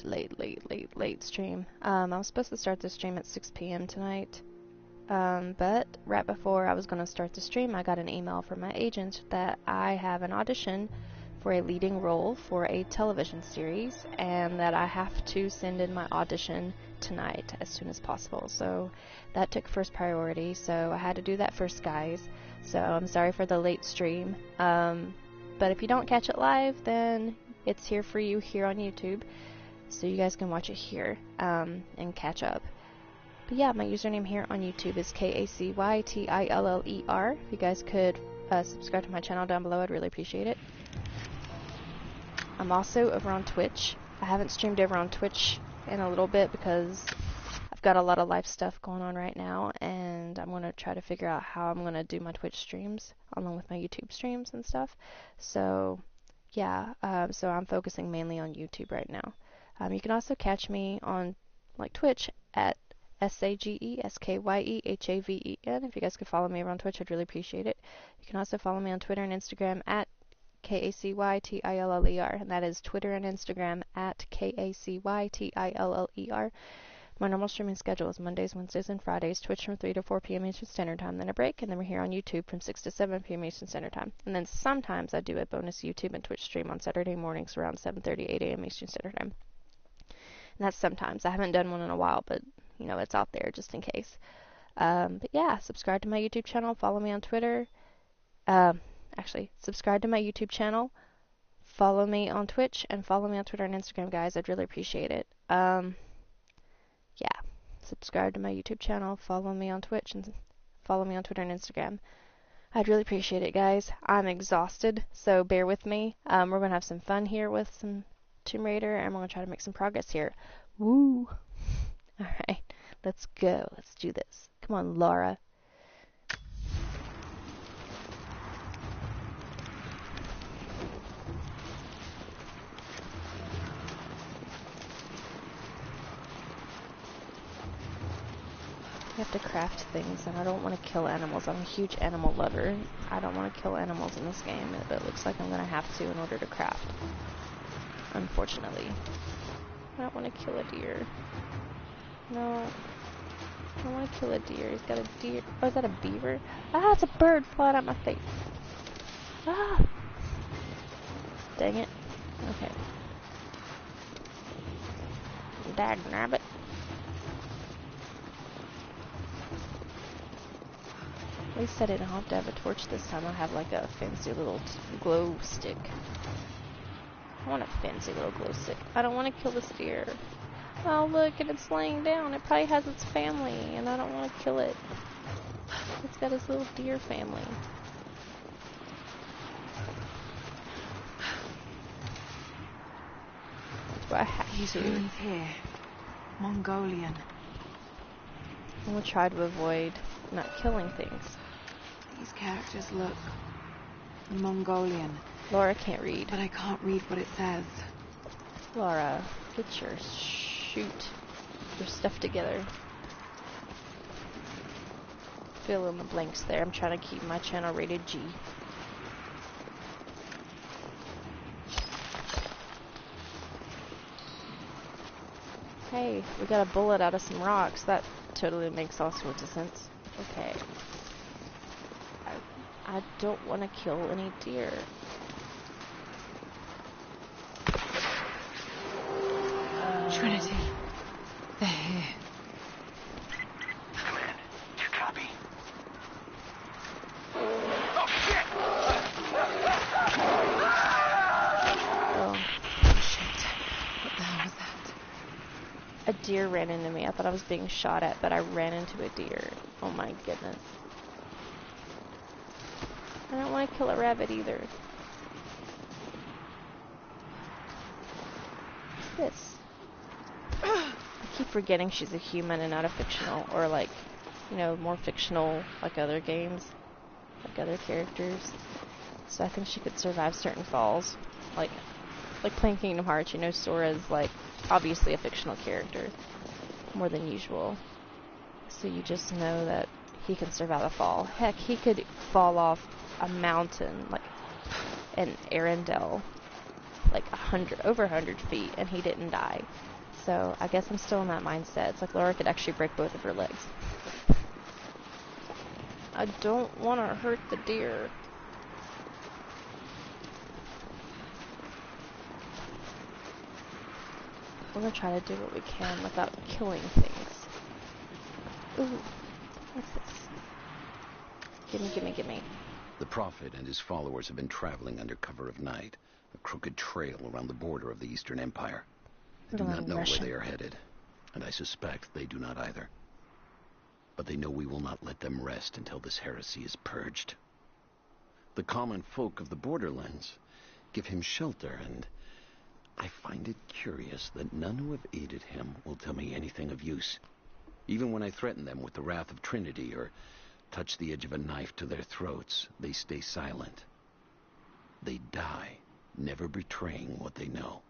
late stream. I was supposed to start the stream at 6 p.m. tonight, but right before I was going to start the stream, I got an email from my agent that I have an audition for a leading role for a television series, and that I have to send in my audition tonight as soon as possible. So that took first priority, so I had to do that first, guys. So I'm sorry for the late stream, but if you don't catch it live, then it's here for you here on YouTube, so you guys can watch it here and catch up. But yeah, my username here on YouTube is K-A-C-Y-T-I-L-L-E-R. If you guys could subscribe to my channel down below, I'd really appreciate it. I'm also over on Twitch. I haven't streamed over on Twitch in a little bit because I've got a lot of life stuff going on right now, and I'm going to try to figure out how I'm going to do my Twitch streams along with my YouTube streams and stuff. So yeah, so I'm focusing mainly on YouTube right now. You can also catch me on Twitch at Sageskyehaven. If you guys could follow me over on Twitch, I'd really appreciate it. You can also follow me on Twitter and Instagram at K-A-C-Y-T-I-L-L-E-R, and that is Twitter and Instagram at K-A-C-Y-T-I-L-L-E-R. My normal streaming schedule is Mondays, Wednesdays, and Fridays, Twitch from 3 to 4 p.m. Eastern Standard Time, then a break, and then we're here on YouTube from 6 to 7 p.m. Eastern Standard Time. And then sometimes I do a bonus YouTube and Twitch stream on Saturday mornings around 7:30, 8 a.m. Eastern Standard Time. And that's sometimes. I haven't done one in a while, but, you know, it's out there just in case. But yeah, subscribe to my YouTube channel, follow me on Twitter. Actually, subscribe to my YouTube channel, follow me on Twitch, and follow me on Twitter and Instagram, guys. I'd really appreciate it. Yeah, subscribe to my YouTube channel, follow me on Twitch, and follow me on Twitter and Instagram. I'd really appreciate it, guys. I'm exhausted, so bear with me. We're going to have some fun here with some Tomb Raider, and we're going to try to make some progress here. Woo! Alright, let's go. Let's do this. Come on, Laura. You have to craft things, and I don't want to kill animals. I'm a huge animal lover. I don't want to kill animals in this game, but it looks like I'm going to have to in order to craft. Unfortunately. I don't want to kill a deer. No. I don't want to kill a deer. He's got a deer. Oh, is that a beaver? Ah, it's a bird flying at my face. Ah! Dang it. Okay. Dag nabbit. At least I didn't have to have a torch this time. I have like a fancy little glow stick. I want a fancy little glow stick. I don't want to kill this deer. Oh, look, and it's laying down. It probably has its family, and I don't want to kill it. It's got its little deer family. Do I have to? Breathe here. Mongolian. I'm going to try to avoid not killing things. These characters look Mongolian. Laura can't read. But I can't read what it says. Laura, get your stuff together. Fill in the blanks there. I'm trying to keep my channel rated G. Hey, we got a bullet out of some rocks. That totally makes all sorts of sense. Okay. I don't want to kill any deer. Trinity. They're here. Command. Do you copy? Oh, shit! Oh. Shit. What the hell was that? A deer ran into me. I thought I was being shot at, but I ran into a deer. Oh my goodness. I don't want to kill a rabbit either. What's this? I keep forgetting she's a human and not a fictional, or like, you know, more fictional, like other games, like other characters. So I think she could survive certain falls. Like playing Kingdom Hearts, you know, Sora's like obviously a fictional character, more than usual. So you just know that he can survive a fall. Heck, he could fall off a mountain, like in Arendelle, like over 100 feet, and he didn't die. So I guess I'm still in that mindset. It's like Laura could actually break both of her legs. I don't want to hurt the deer. We're going to try to do what we can without killing things. Ooh, what's this? Gimme, gimme, gimme. The Prophet and his followers have been traveling under cover of night, a crooked trail around the border of the Eastern Empire. I do not know where they are headed, and I suspect they do not either. But they know we will not let them rest until this heresy is purged. The common folk of the borderlands give him shelter, and I find it curious that none who have aided him will tell me anything of use. Even when I threaten them with the wrath of Trinity or touch the edge of a knife to their throats, they stay silent. They die, never betraying what they know.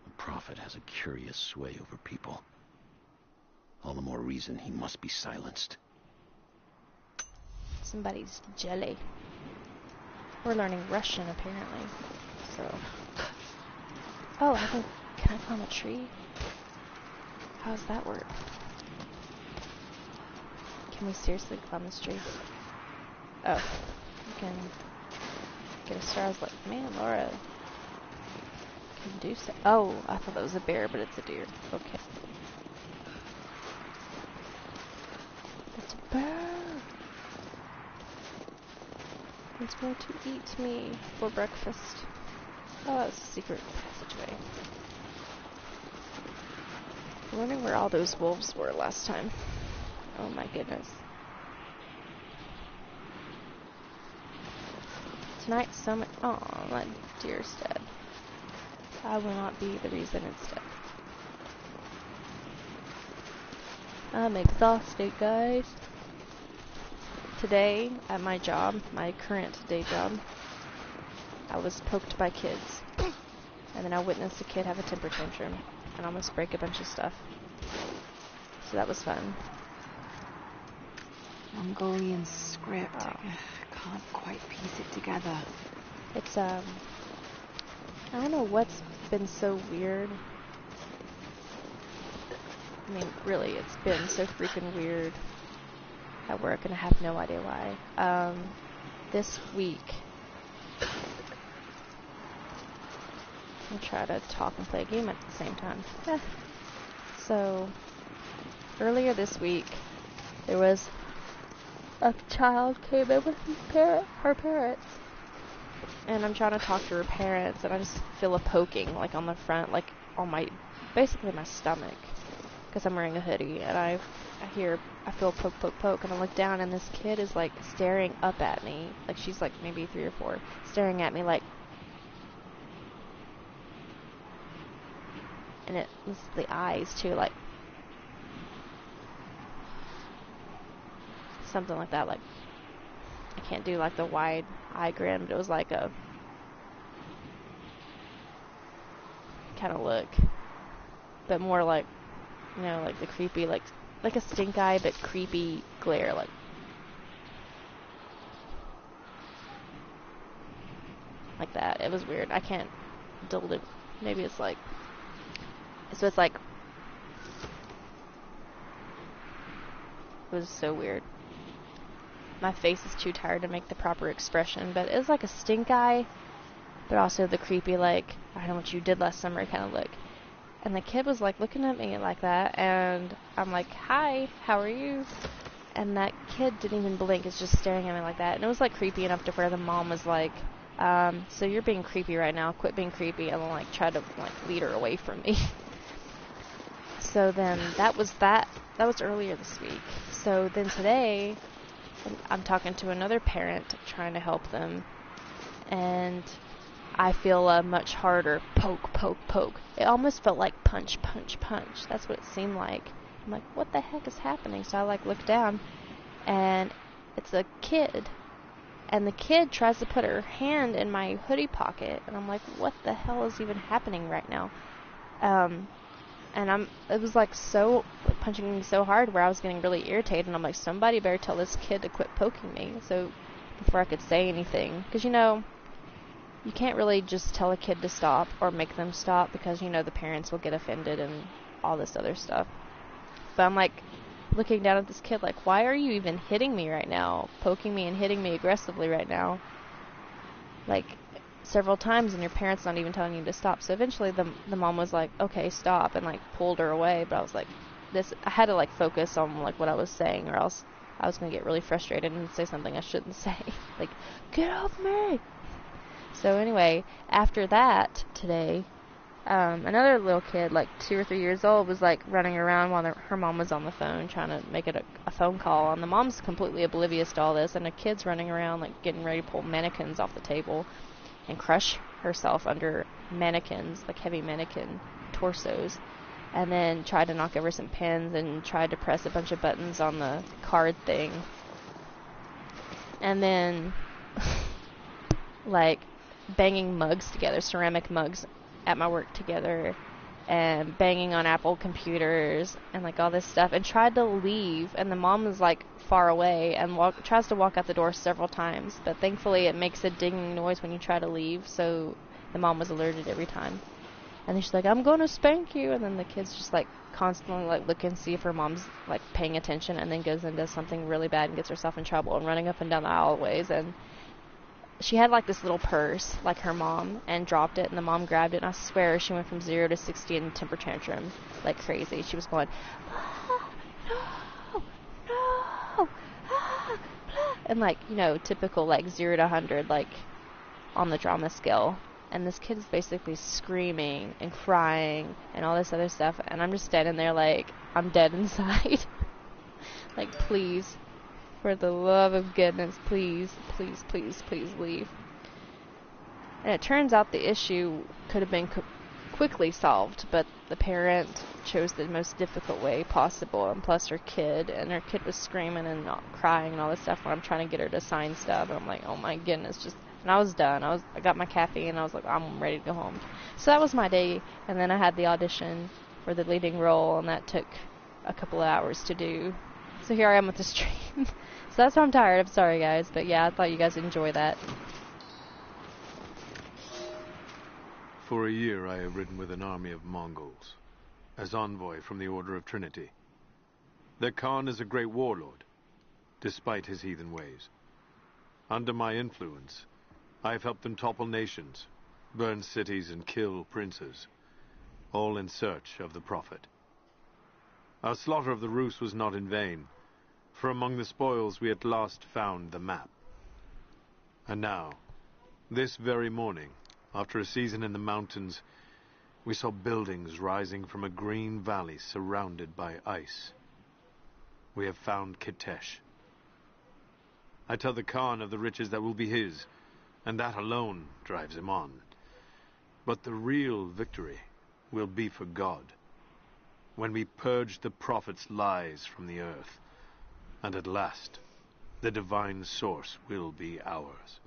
The Prophet has a curious sway over people. All the more reason he must be silenced. Somebody's jelly. We're learning Russian, apparently. So... Oh, can I climb a tree? How does that work? Can we seriously climb this tree? Oh, you can get a star. I was like, man, Laura can do so. Oh, I thought that was a bear, but it's a deer. Okay. It's a bear. It's going to eat me for breakfast. Oh, that's a secret passageway. I'm wondering where all those wolves were last time. Oh my goodness. Tonight, oh, my deer's dead. I will not be the reason it's dead. I'm exhausted, guys. Today, at my job, my current day job, I was poked by kids. And then I witnessed a kid have a temper tantrum and almost break a bunch of stuff. So that was fun. Mongolian script. I can't quite piece it together. It's, I don't know what's been so weird. I mean, really, it's been so freaking weird at work, and I have no idea why. This week, I'll try to talk and play a game at the same time. So, earlier this week, there was a child came in with her parents, and I'm trying to talk to her parents, and I just feel a poking, like on the front, like on basically my stomach, because I'm wearing a hoodie, and I feel poke, and I look down, and this kid is like staring up at me, like she's like maybe 3 or 4, staring at me like, and it was the eyes too, like something like that, like I can't do like the wide eye grin, but it was like a kind of look, but more like, you know, like the creepy, like a stink eye, but creepy glare, like that. It was weird. I can't build it. Maybe it's like, so it's like, it was so weird. My face is too tired to make the proper expression, but it was like a stink eye, but also the creepy, like, I know what you did last summer kind of look. And the kid was like looking at me like that, and I'm like, hi, how are you? And that kid didn't even blink, is just staring at me like that. And it was like creepy enough to where the mom was like, so you're being creepy right now, quit being creepy, and then like try to like lead her away from me. So then that was earlier this week. So then today, I'm talking to another parent, trying to help them, and I feel a much harder poke. It almost felt like punch. That's what it seemed like. I'm like, what the heck is happening? So I like look down, and it's a kid, and the kid tries to put her hand in my hoodie pocket, and I'm like, what the hell is even happening right now? And it was like so, like, punching me so hard where I was getting really irritated, and I'm like, somebody better tell this kid to quit poking me, so before I could say anything, because you know, you can't really just tell a kid to stop or make them stop because, you know, the parents will get offended and all this other stuff. But I'm like looking down at this kid like, why are you even hitting me right now? Poking me and hitting me aggressively right now. Like several times, and your parents not even telling you to stop. So eventually the mom was like, okay, stop, and like pulled her away. But I was like, I had to like focus on like what I was saying, or else I was going to get really frustrated and say something I shouldn't say. Like, get off me! So anyway, after that, today, another little kid, like 2 or 3 years old, was like running around while her mom was on the phone trying to make it a phone call. And the mom's completely oblivious to all this, and the kid's running around like getting ready to pull mannequins off the table and crush herself under mannequins, like heavy mannequin torsos. And then tried to knock over some pins and tried to press a bunch of buttons on the card thing. And then, like, banging mugs together, ceramic mugs at my work together, and banging on Apple computers and, like, all this stuff. And tried to leave, and the mom was, like, far away and tries to walk out the door several times. But thankfully it makes a dinging noise when you try to leave, so the mom was alerted every time. And then she's like, I'm going to spank you. And then the kid's just, like, constantly, like, look and see if her mom's, like, paying attention, and then goes and does something really bad and gets herself in trouble and running up and down the aisleways. And she had, like, this little purse, like her mom, and dropped it, and the mom grabbed it, and I swear she went from 0 to 60 in temper tantrum like crazy. She was going, ah, no, no, ah, blah. And, like, you know, typical, like, 0 to 100, like, on the drama scale. And this kid is basically screaming and crying and all this other stuff. And I'm just standing there like, I'm dead inside. Like, please, for the love of goodness, please, please, please, please leave. And it turns out the issue could have been quickly solved, but the parent chose the most difficult way possible. And plus her kid was screaming and crying and all this stuff when I'm trying to get her to sign stuff. And I'm like, oh my goodness, and I was done. I got my caffeine, and I was like, I'm ready to go home. So that was my day, and then I had the audition for the leading role, and that took a couple of hours to do. So here I am with the stream. So that's why I'm tired. I'm sorry, guys, but yeah, I thought you guys would enjoy that. For a year I have ridden with an army of Mongols, as envoy from the Order of Trinity. Their Khan is a great warlord, despite his heathen ways. Under my influence, I have helped them topple nations, burn cities, and kill princes, all in search of the Prophet. Our slaughter of the Rus was not in vain, for among the spoils we at last found the map. And now, this very morning, after a season in the mountains, we saw buildings rising from a green valley surrounded by ice. We have found Kitesh. I tell the Khan of the riches that will be his, and that alone drives him on. But the real victory will be for God, when we purge the Prophet's lies from the earth, and at last, the divine source will be ours.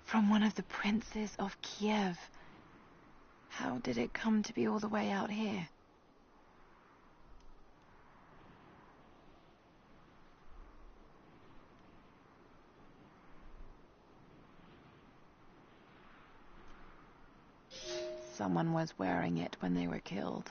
From one of the princes of Kiev. How did it come to be all the way out here? Someone was wearing it when they were killed.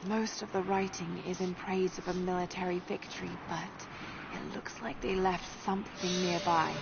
Most of the writing is in praise of a military victory, but it looks like they left something nearby.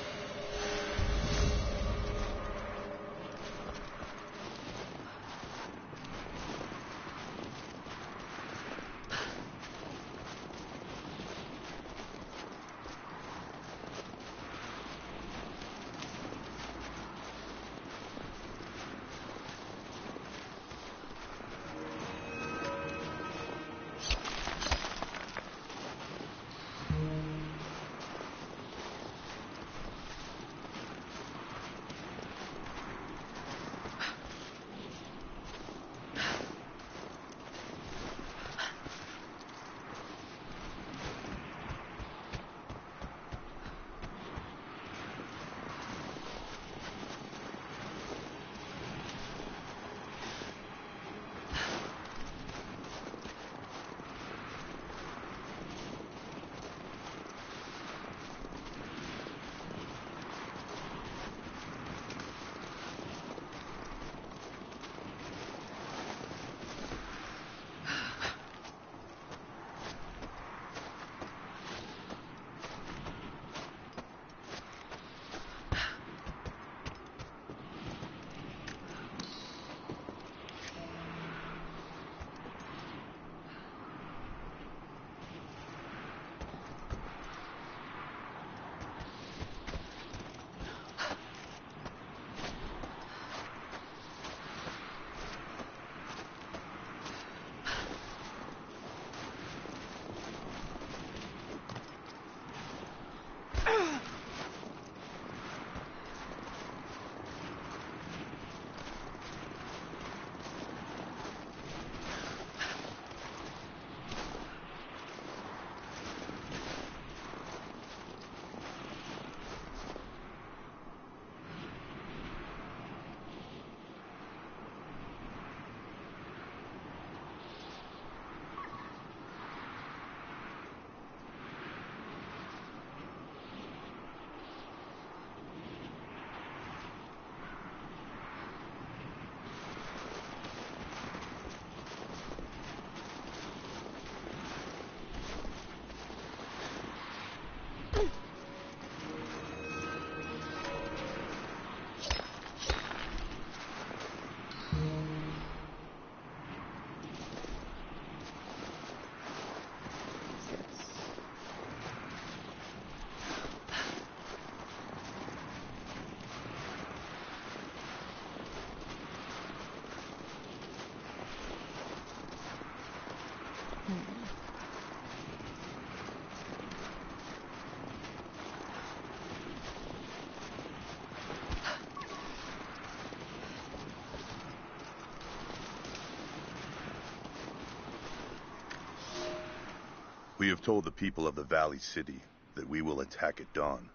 We have told the people of the Valley City that we will attack at dawn,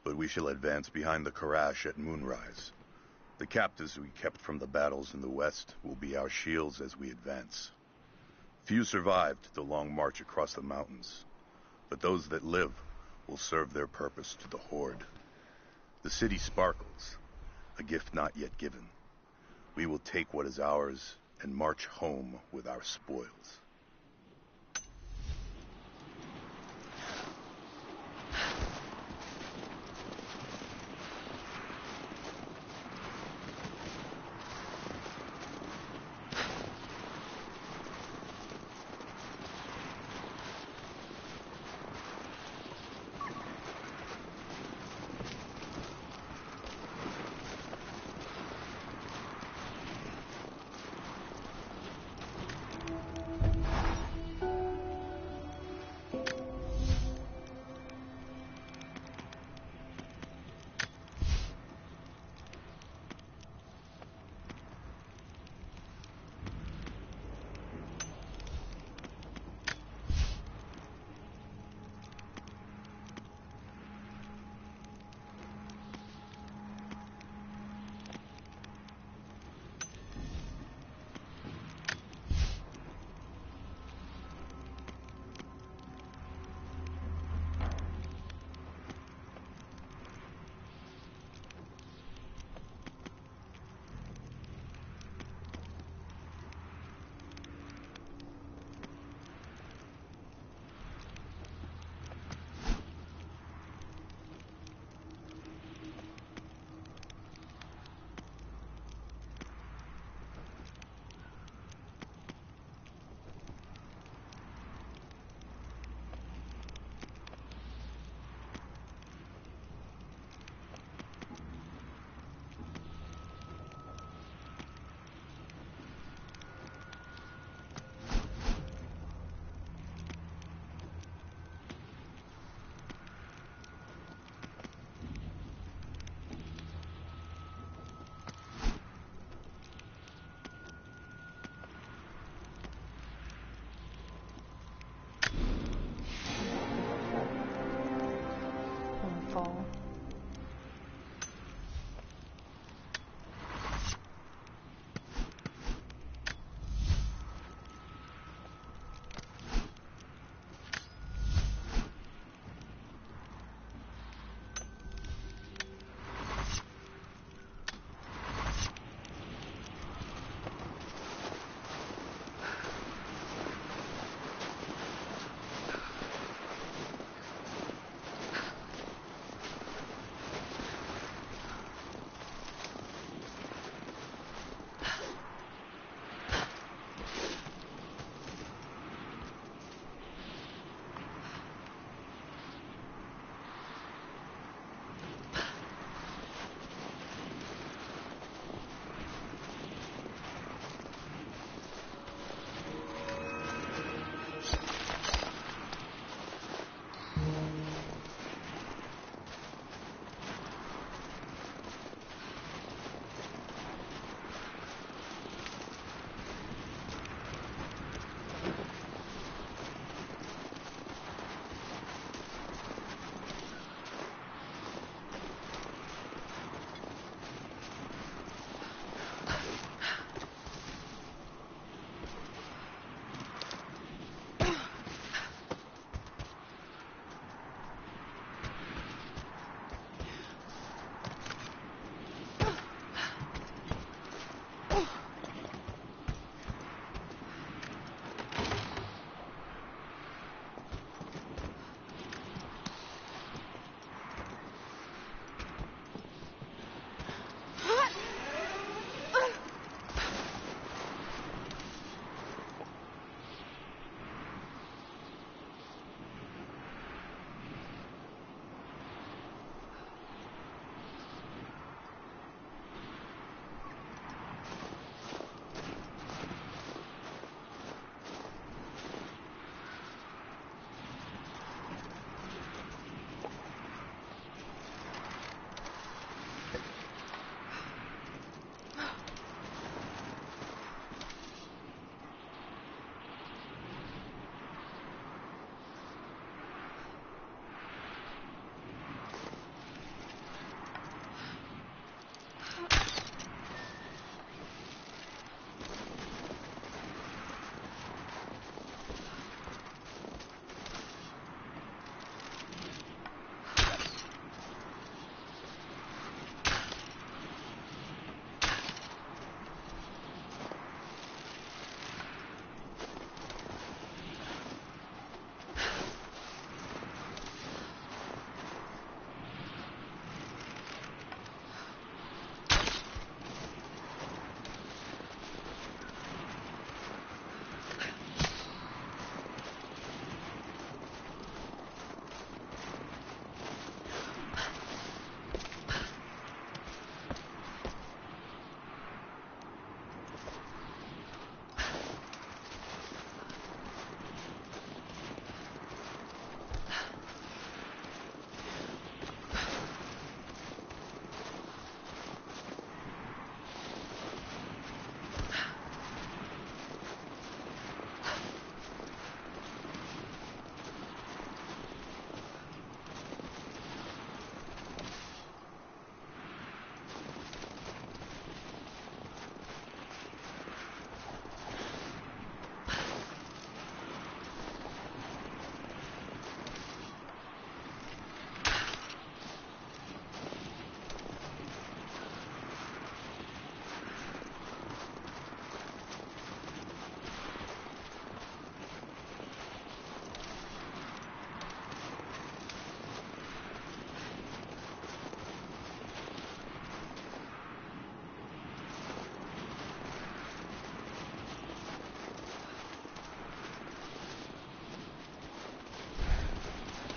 but we shall advance behind the Karash at moonrise. The captives we kept from the battles in the west will be our shields as we advance. Few survived the long march across the mountains, but those that live will serve their purpose to the Horde. The city sparkles, a gift not yet given. We will take what is ours and march home with our spoils.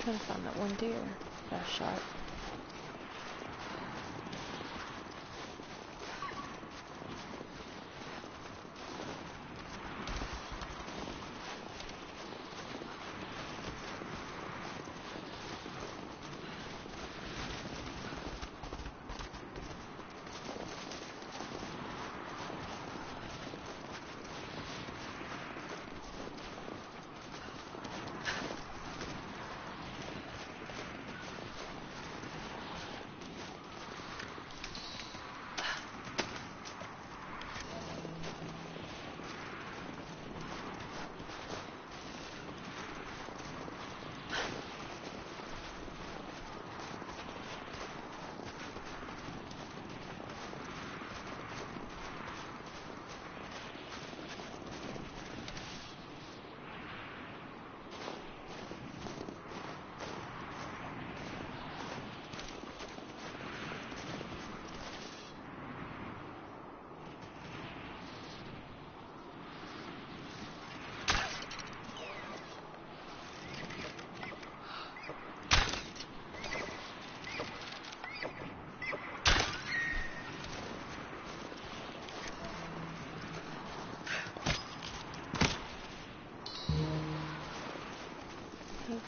Trying to find that one deer that I shot.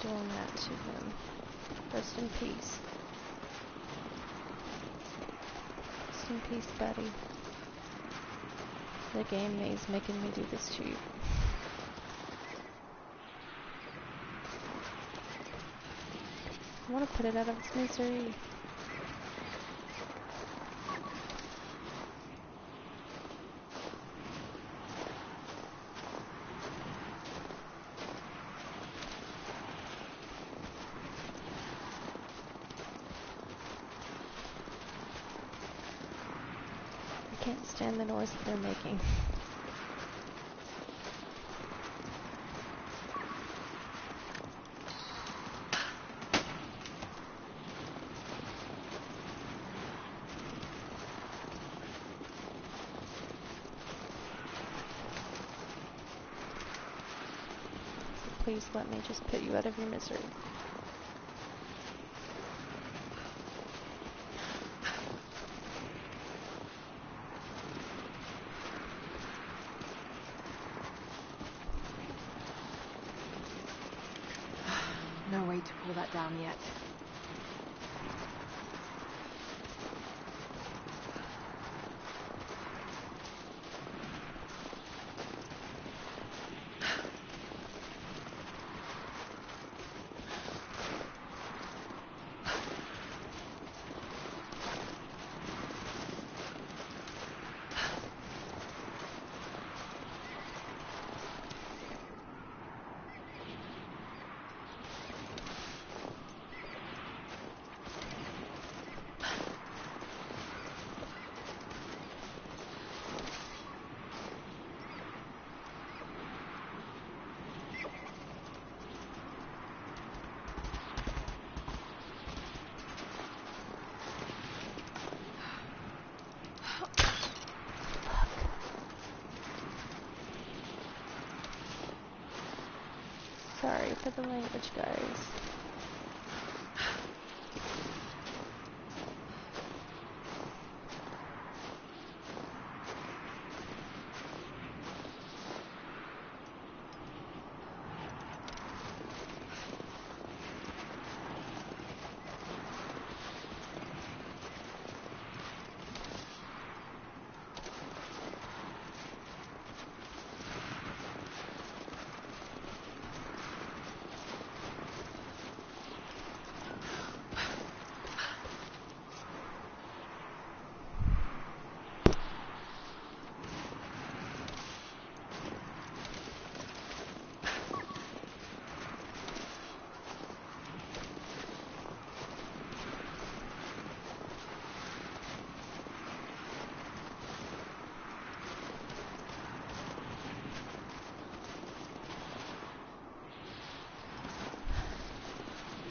Doing that to him. Rest in peace. Rest in peace, buddy. The game is making me do this to you. I want to put it out of its misery. I can't stand the noise that they're making. Please let me just put you out of your misery. No way to pull that down yet. Sorry for the language, guys.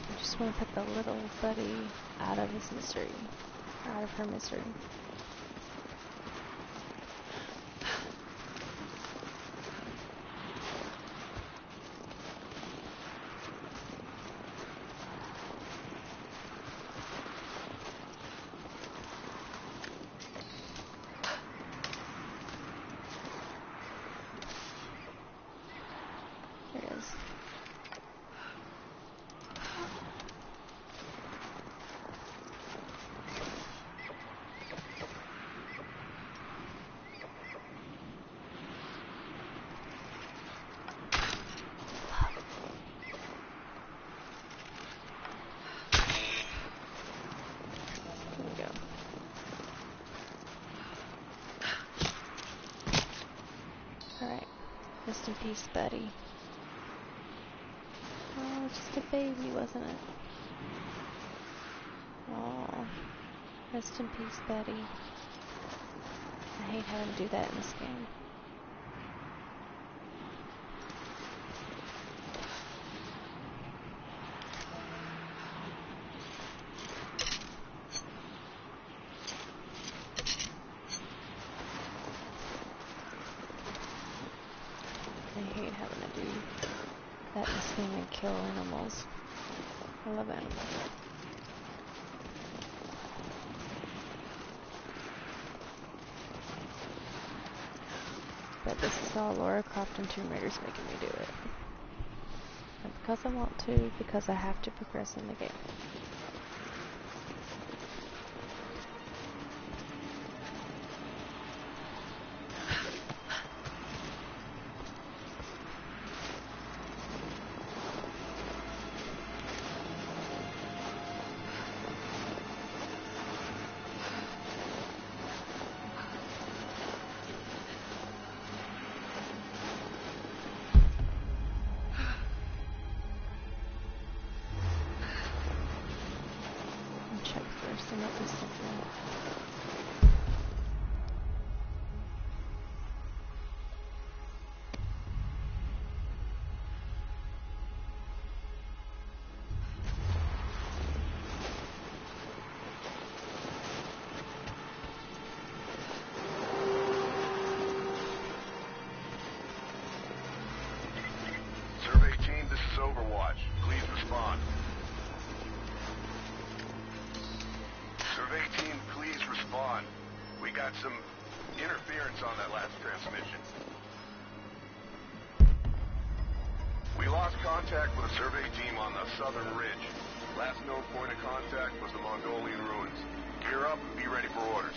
I just want to put the little buddy out of his misery, out of her misery. is. Rest in peace, Betty. Oh, just a baby, wasn't it? Oh, rest in peace, Betty. I hate having to do that in this game. That in this game and kill animals. I love animals. But this is all Lara Croft and Tomb Raider's making me do it. Not because I want to, because I have to progress in the game. Overwatch, please respond. Survey team, please respond. We got some interference on that last transmission. We lost contact with a survey team on the southern ridge. Last known point of contact was the Mongolian ruins. Gear up and be ready for orders.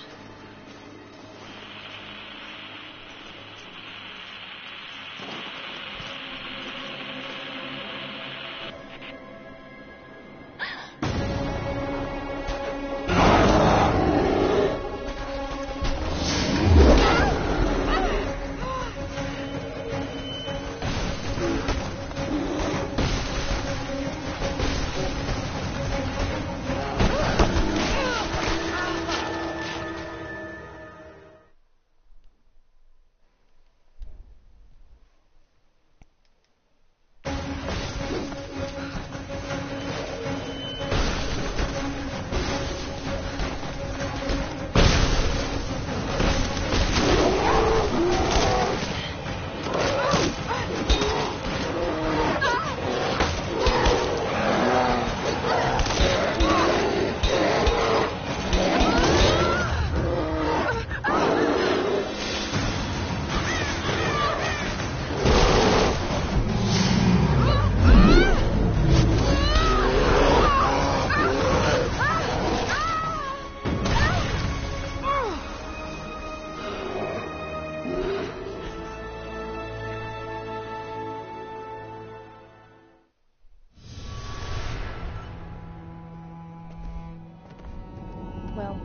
Well.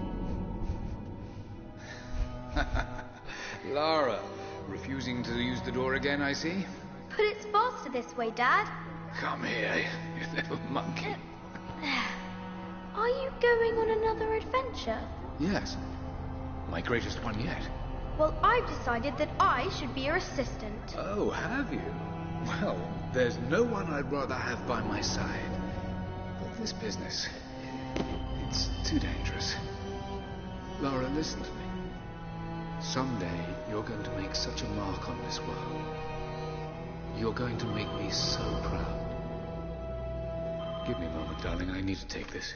Lara, refusing to use the door again, I see? But it's faster this way, Dad. Come here, you little monkey. Are you going on another adventure? Yes. My greatest one yet. Well, I've decided that I should be your assistant. Oh, have you? Well, there's no one I'd rather have by my side. But this business, it's too dangerous. Lara, listen to me. Someday, you're going to make such a mark on this world. You're going to make me so proud. Give me a moment, darling. I need to take this.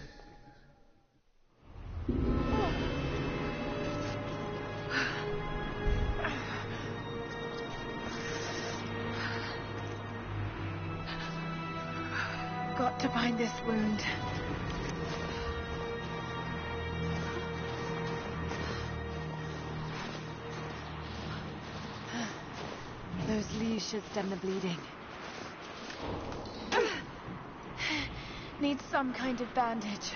I've got to find this wound. Those leaves should stem the bleeding. Need some kind of bandage.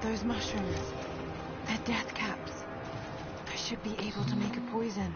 Those mushrooms, they're death caps. I should be able to make a poison.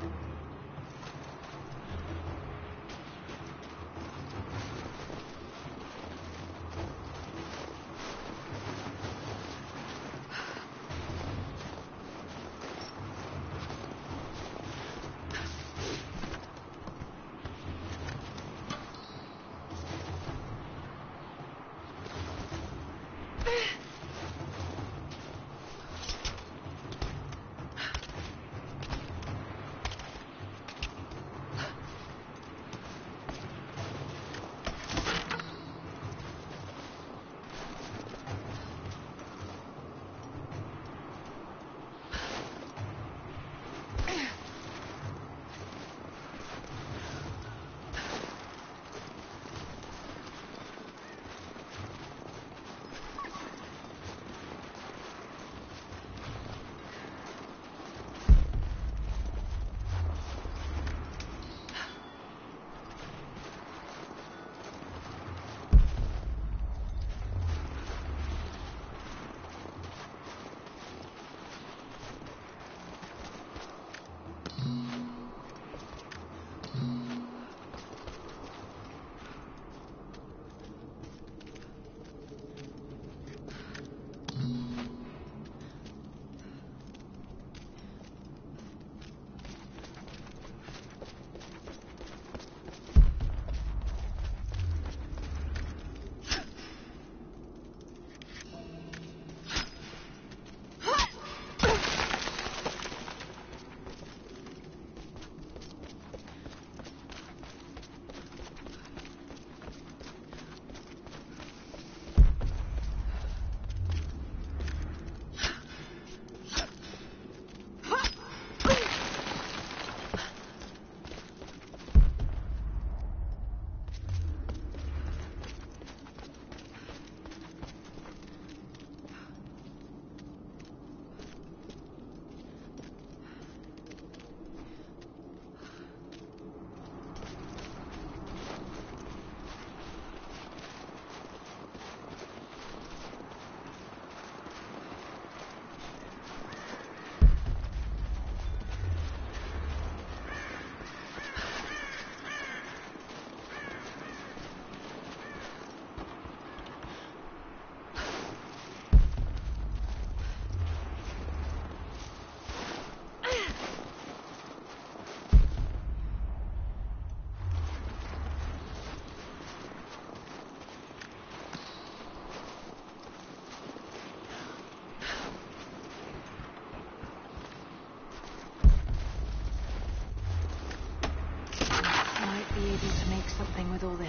Be able to make something with all this.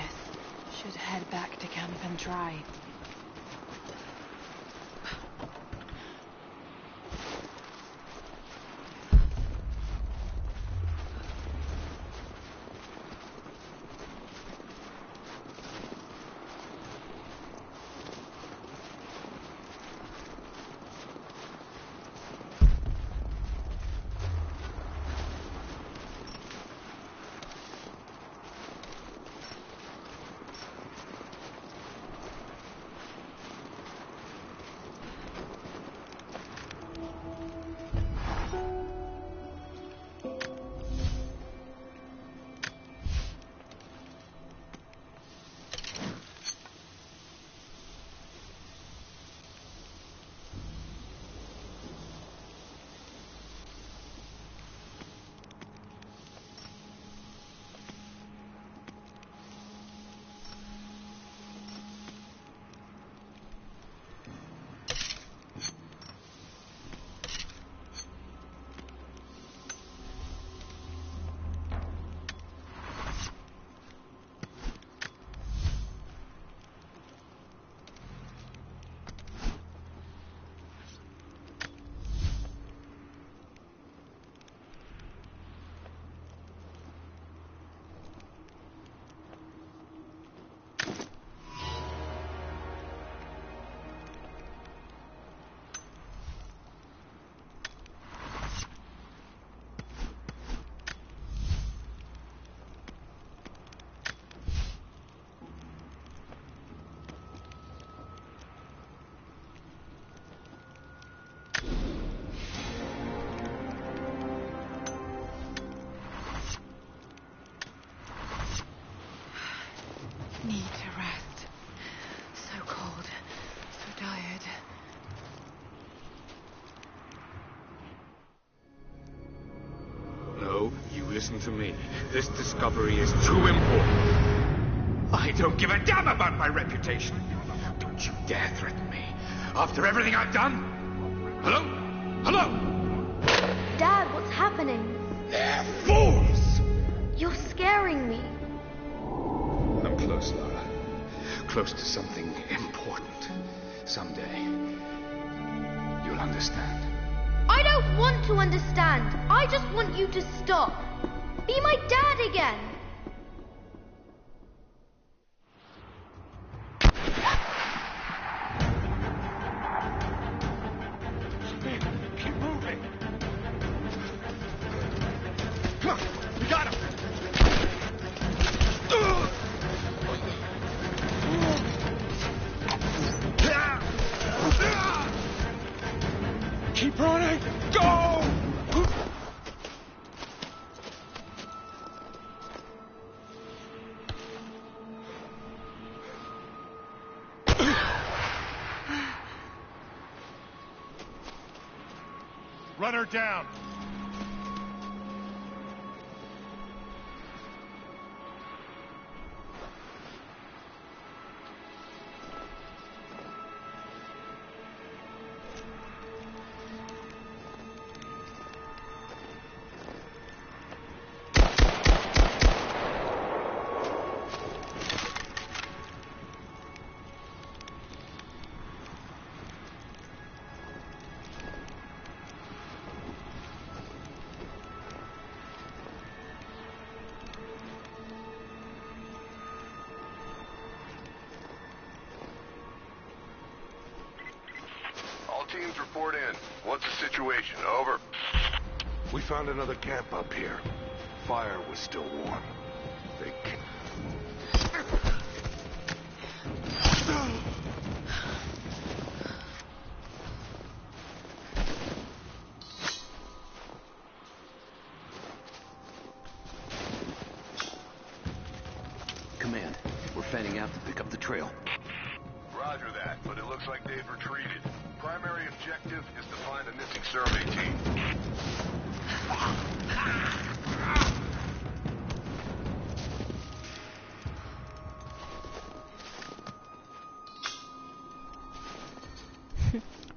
Should head back to camp and try. Listen to me. This discovery is too important. I don't give a damn about my reputation. Don't you dare threaten me. After everything I've done? Hello? Hello? Dad, what's happening? They're fools! You're scaring me. I'm close, Lara. Close to something important. Someday, you'll understand. I don't want to understand. I just want you to stop. Be my dad again. Keep moving. Come on, we got him. Keep running. Go! Run her down. Teams report in. What's the situation? Over. We found another camp up here. Fire was still warm. They Command, we're fanning out to pick up the trail. Roger that, but it looks like they've retreated. Primary objective is to find a missing survey team.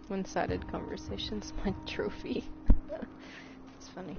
One-sided conversations, my trophy. It's funny.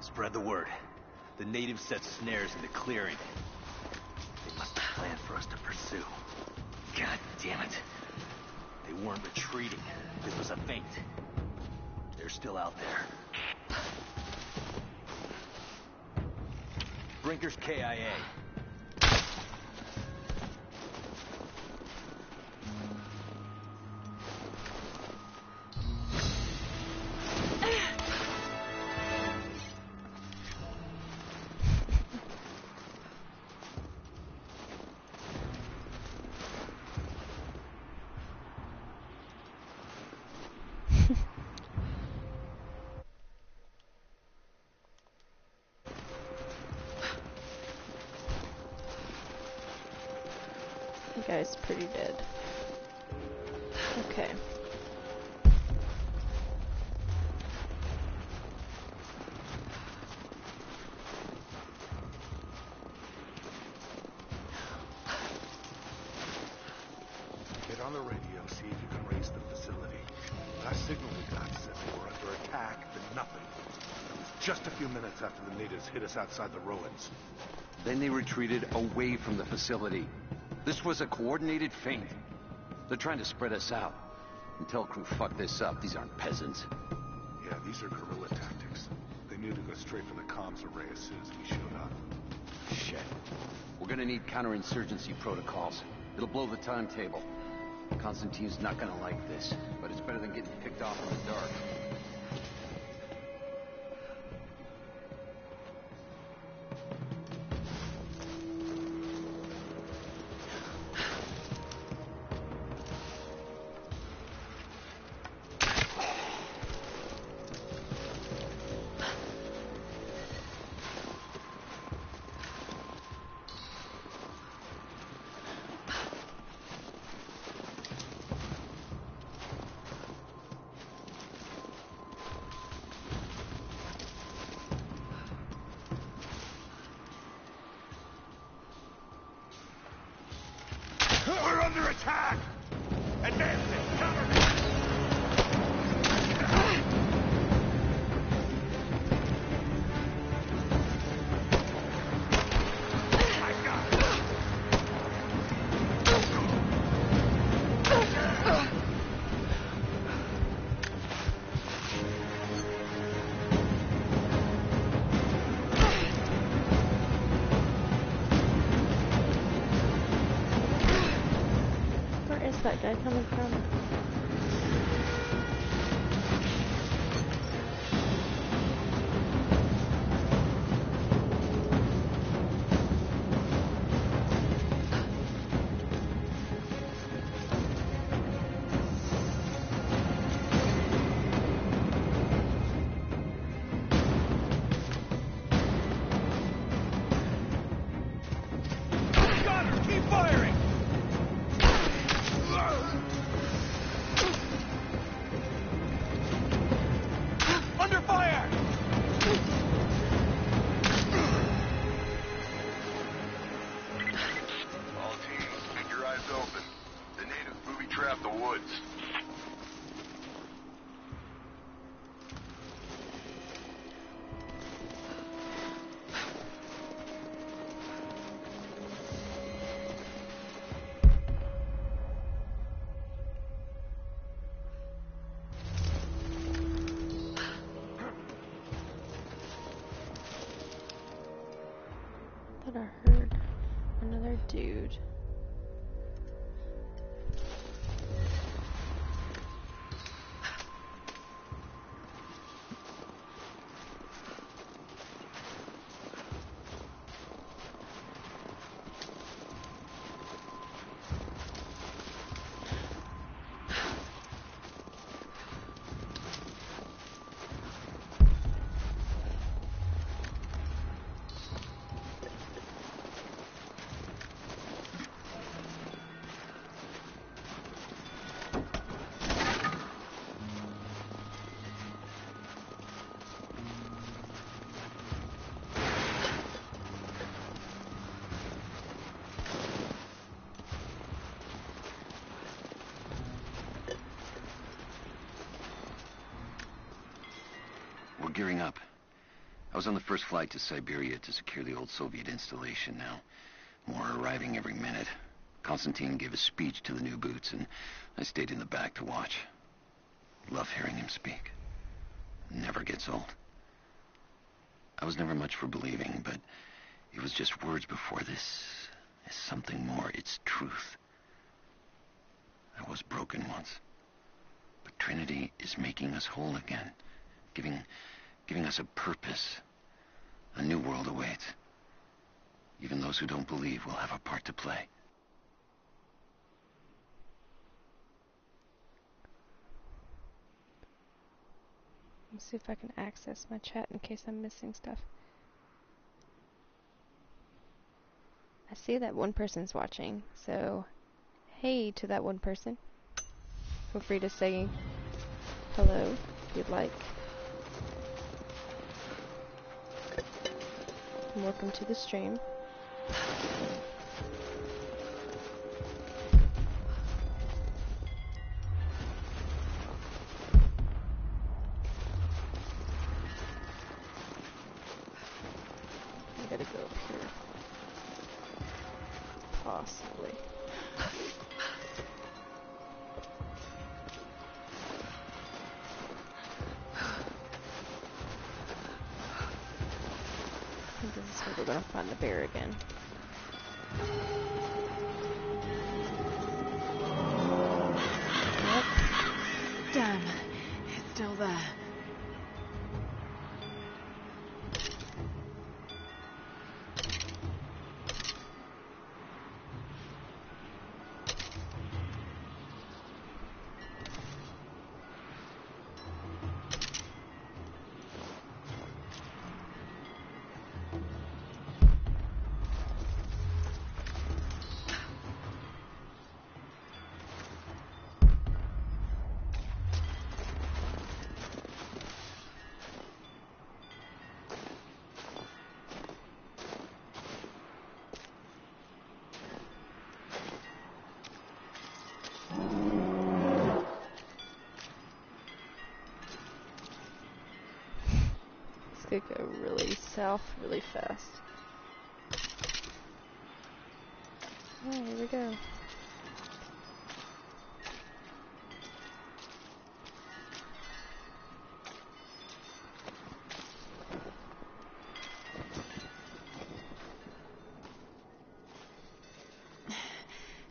Spread the word. The natives set snares in the clearing. They must have planned for us to pursue. God damn it. They weren't retreating. This was a feint. They're still out there. Brinker's KIA. The guy's pretty dead. Okay. get on the radio, see if you can raise the facility. Last signal we got said they were under attack, then nothing. It was just a few minutes after the natives hit us outside the ruins. Then they retreated away from the facility. This was a coordinated feint. They're trying to spread us out. Until crew fuck this up, these aren't peasants. Yeah, these are guerrilla tactics. They knew to go straight for the comms array as soon as we showed up. Shit. We're gonna need counterinsurgency protocols. It'll blow the timetable. Constantine's not gonna like this, but it's It's better than getting picked off in the dark. We're under attack! Advancing! Cover me! I got it! Where is that guy coming from? Got her! Keep firing! Under fire! All teams, keep your eyes open. The natives booby-trapped the woods. I thought I heard another dude. We're gearing up. I was on the first flight to Siberia to secure the old Soviet installation now. More are arriving every minute. Konstantin gave a speech to the new boots, and I stayed in the back to watch. Love hearing him speak. Never gets old. I was never much for believing, but it was just words before this. It's something more. It's truth. I was broken once. But Trinity is making us whole again. Giving us a purpose. A new world awaits. Even those who don't believe will have a part to play. Let's see if I can access my chat in case I'm missing stuff. I see that one person's watching, so hey to that one person. Feel free to say hello if you'd like. And welcome to the stream. I gotta go up here. Possibly. I think this is where we're gonna find the bear again. Yep. could go really south really fast. Oh, here we go.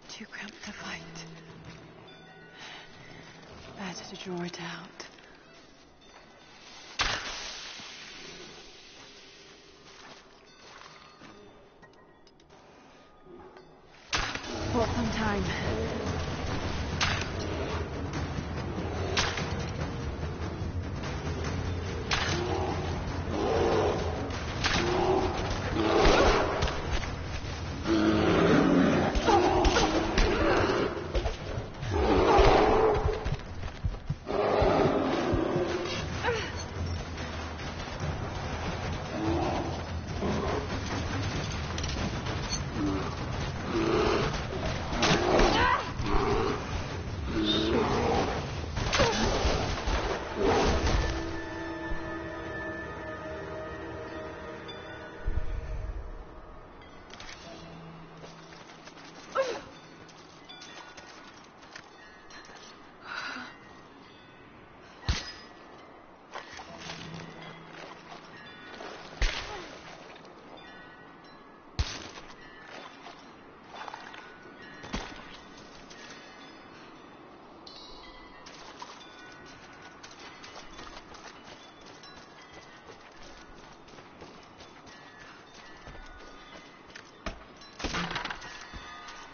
Too cramped to fight. Better to draw it out. Bought some time.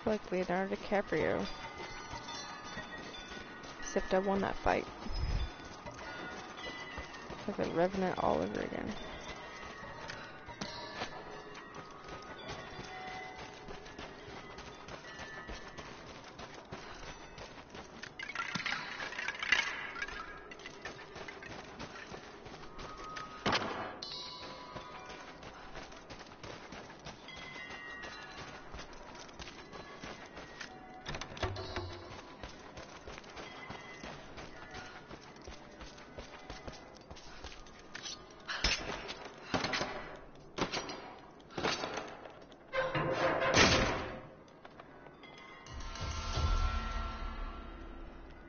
Like Leonardo DiCaprio. Except I won that fight. Like a Revenant all over again.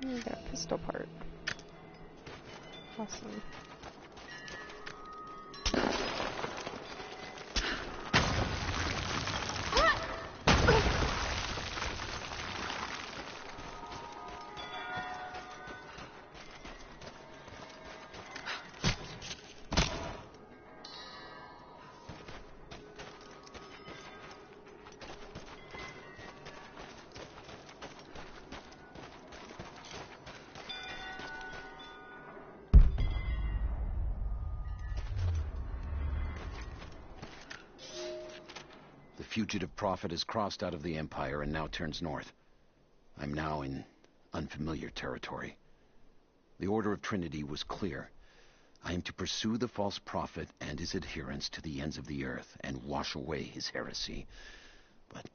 You got a pistol part. Awesome. The fugitive prophet has crossed out of the Empire and now turns north. I'm now in unfamiliar territory. The Order of Trinity was clear. I am to pursue the false prophet and his adherents to the ends of the earth and wash away his heresy. But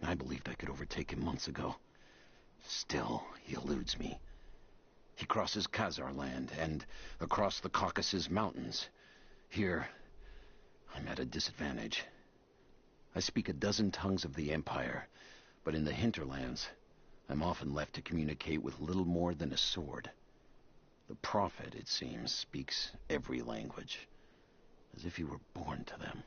I believed I could overtake him months ago. Still, he eludes me. He crosses Khazar land and across the Caucasus Mountains. Here, I'm at a disadvantage. I speak a dozen tongues of the Empire, but in the hinterlands, I'm often left to communicate with little more than a sword. The prophet, it seems, speaks every language, as if he were born to them.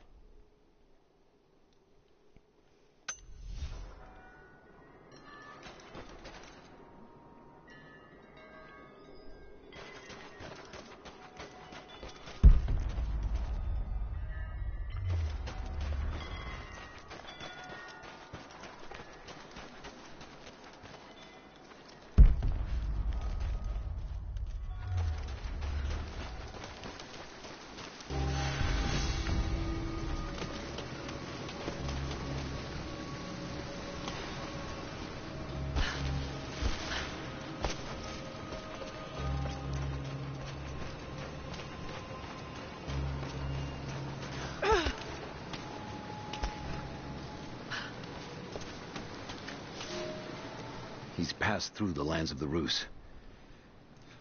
He's passed through the lands of the Rus.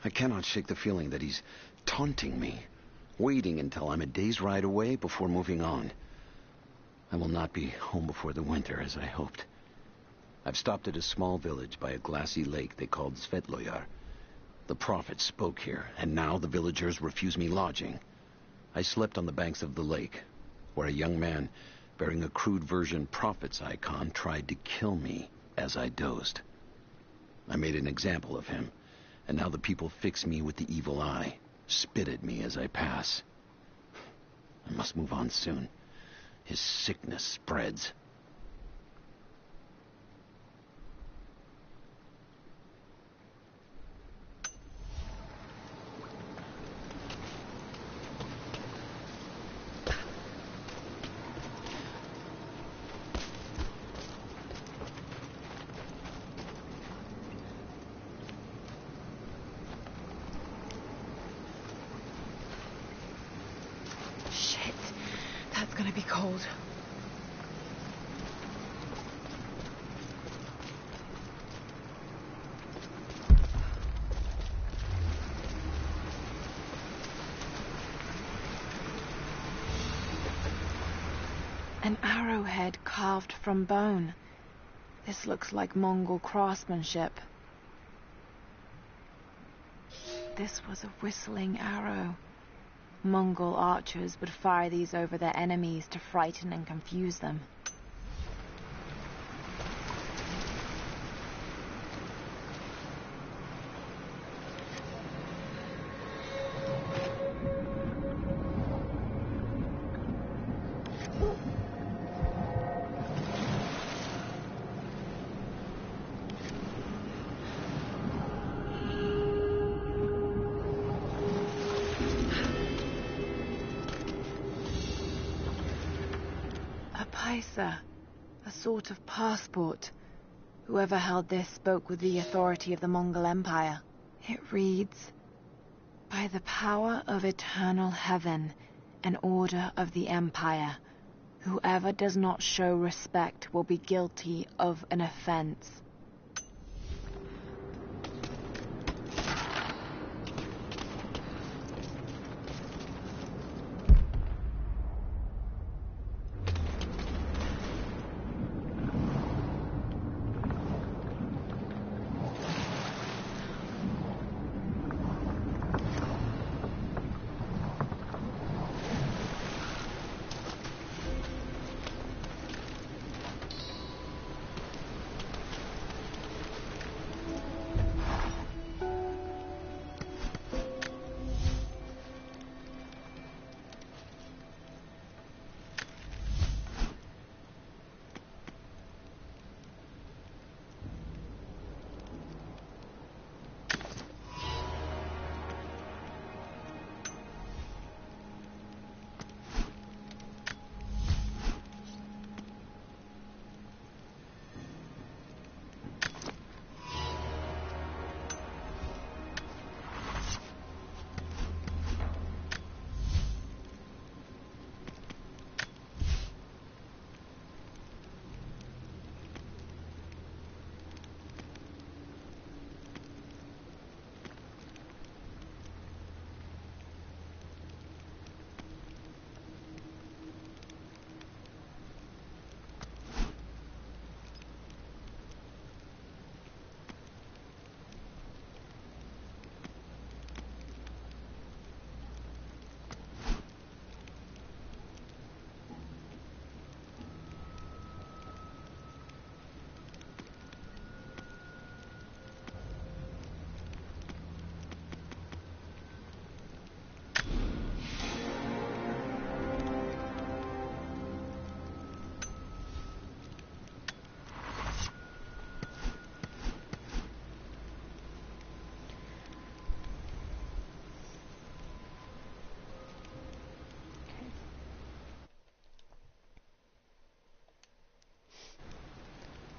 I cannot shake the feeling that he's taunting me, waiting until I'm a day's ride away before moving on. I will not be home before the winter, as I hoped. I've stopped at a small village by a glassy lake they called Svetloyar. The prophet spoke here, and now the villagers refuse me lodging. I slept on the banks of the lake, where a young man bearing a crude version prophet's icon tried to kill me as I dozed. I made an example of him, and now the people fix me with the evil eye, spit at me as I pass. I must move on soon. His sickness spreads. Shit, that's gonna be cold. An arrowhead carved from bone. This looks like Mongol craftsmanship. This was a whistling arrow. Mongol archers would fire these over their enemies to frighten and confuse them. A sort of passport. Whoever held this spoke with the authority of the Mongol Empire. It reads, "By the power of eternal heaven, an order of the Empire, whoever does not show respect will be guilty of an offense."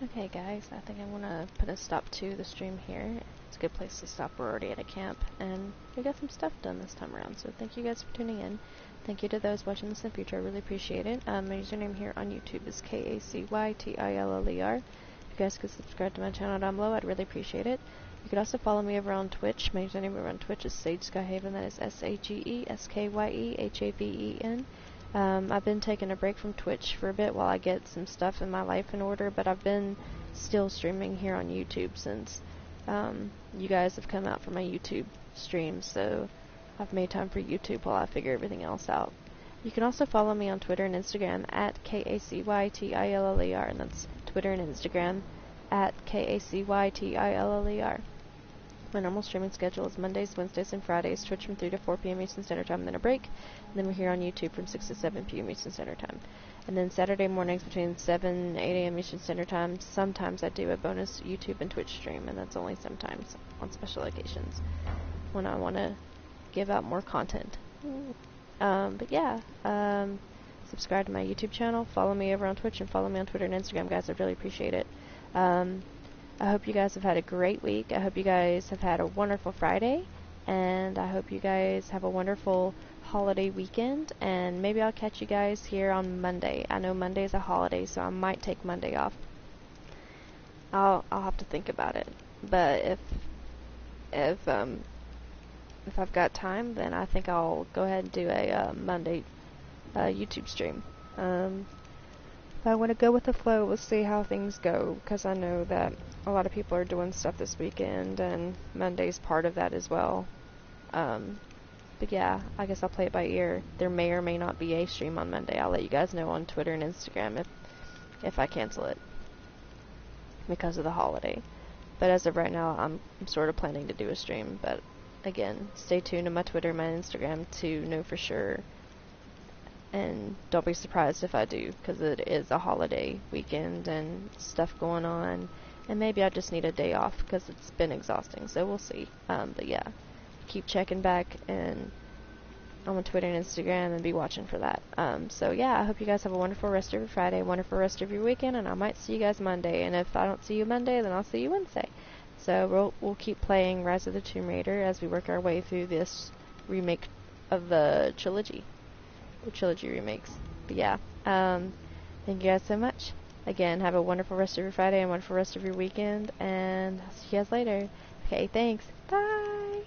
Okay guys, I think I'm gonna put a stop to the stream here. It's a good place to stop. We're already at a camp and we got some stuff done this time around, so thank you guys for tuning in. Thank you to those watching this in the future, I really appreciate it. My username here on YouTube is KACYTILLER. If you guys could subscribe to my channel down below, I'd really appreciate it. You can also follow me over on Twitch. My username over on Twitch is Sageskyehaven. That is Sageskyehaven. I've been taking a break from Twitch for a bit while I get some stuff in my life in order, but I've been still streaming here on YouTube since you guys have come out for my YouTube streams, so I've made time for YouTube while I figure everything else out. You can also follow me on Twitter and Instagram at KACYTILLER, and that's Twitter and Instagram at KACYTILLER. My normal streaming schedule is Mondays, Wednesdays, and Fridays, Twitch from 3 to 4 p.m. Eastern Standard Time, and then a break. And then we're here on YouTube from 6 to 7 p.m. Eastern Standard Time. And then Saturday mornings between 7 and 8 a.m. Eastern Standard Time, sometimes I do a bonus YouTube and Twitch stream, and that's only sometimes on special occasions when I want to give out more content. But yeah, subscribe to my YouTube channel, follow me over on Twitch, and follow me on Twitter and Instagram, guys. I'd really appreciate it. I hope you guys have had a great week. I hope you guys have had a wonderful Friday, and I hope you guys have a wonderful holiday weekend, and maybe I'll catch you guys here on Monday. I know Monday is a holiday, so I might take Monday off. I'll have to think about it, but if I've got time, then I think I'll go ahead and do a Monday YouTube stream. I want to go with the flow. We'll see how things go, because I know that a lot of people are doing stuff this weekend, and Monday's part of that as well. But yeah, I guess I'll play it by ear. There may or may not be a stream on Monday. I'll let you guys know on Twitter and Instagram if I cancel it because of the holiday. But as of right now, I'm sort of planning to do a stream. But again, stay tuned to my Twitter and my Instagram to know for sure. And don't be surprised if I do, because it is a holiday weekend and stuff going on. And maybe I just need a day off because it's been exhausting. So we'll see. But yeah, keep checking back and on Twitter and Instagram and be watching for that. So yeah, I hope you guys have a wonderful rest of your Friday, wonderful rest of your weekend, and I might see you guys Monday. And if I don't see you Monday, then I'll see you Wednesday. So we'll keep playing Rise of the Tomb Raider as we work our way through this remake of the trilogy. The trilogy remakes. But yeah, thank you guys so much. Again, have a wonderful rest of your Friday and wonderful rest of your weekend, and I'll see you guys later. Okay, thanks. Bye!